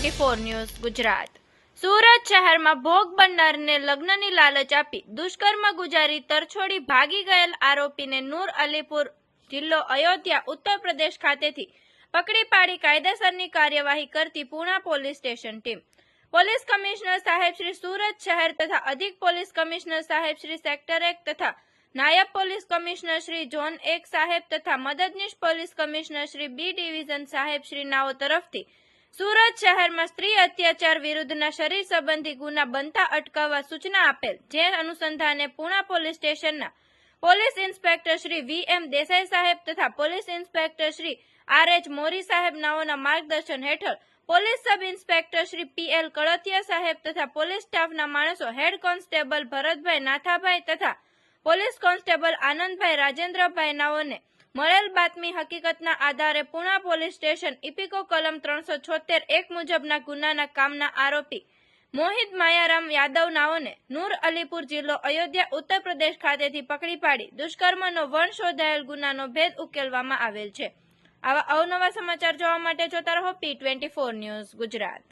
P24 news Gujarat. Surat શહેરમાં ભોગ બનનારને લગ્નની લાલચ આપી દુષ્કર્મ ગુજારી તરછોડી ભાગી ગયેલ આરોપીને નૂર અલીપુર જિલ્લો અયોધ્યા ઉત્તર પ્રદેશ ખાતેથી પકડી પાડી કાયદેસરની કાર્યવાહી કરતી Puna police station team police commissioner સાહેબ શ્રી સુરત શહેર તથા અધિક પોલીસ કમિશનર સાહેબ શ્રી સેક્ટર 1 તથા નાયબ પોલીસ કમિશનર શ્રી ઝોન 1 સાહેબ તથા મદદનીશ police commissioner Shri B division સાહેબ શ્રી નાઓ તરફથી સુરત શહેરમાં સ્ત્રી અત્યાચાર વિરુદ્ધના શરીર સંબંધી ગુના બનતા અટકાવવા સૂચના આપેલ, જે અનુસંધાને પૂણા પોલીસ સ્ટેશનના પોલીસ ઇન્સ્પેક્ટર શ્રી વી.એમ. દેસાઈ સાહેબ તથા પોલીસ ઇન્સ્પેક્ટર શ્રી આર.એચ. મોરી સાહેબ નાઓના માર્ગદર્શન હેઠળ પોલીસ સબ ઇન્સ્પેક્ટર શ્રી પી.એલ. કળતિયા સાહેબ તથા પોલીસ સ્ટાફના માણસો હેડ કોન્સ્ટેબલ ભરતભાઈ નાથાભાઈ તથા પોલીસ કોન્સ્ટેબલ આનંદભાઈ રાજેન્દ્રભાઈ નાઓને મળેલ બાતમી હકીકતના આધારે પૂણા પોલીસ સ્ટેશન ઇપિકો કલમ 376 મુજબના ગુનાના કામના આરોપી મોહિત માયારામ યાદવ નાઓને નૂર અલીપુર જિલ્લો અયોધ્યા ઉત્તર પ્રદેશ ખાતેથી પકડી પાડી દુષ્કર્મનો વણ શોધાયેલ ગુનાનો ભેદ ઉકેલવામાં આવેલ છે। આવા અવનવા સમાચાર જોવા માટે જોતા રહો P24 ન્યૂઝ ગુજરાત।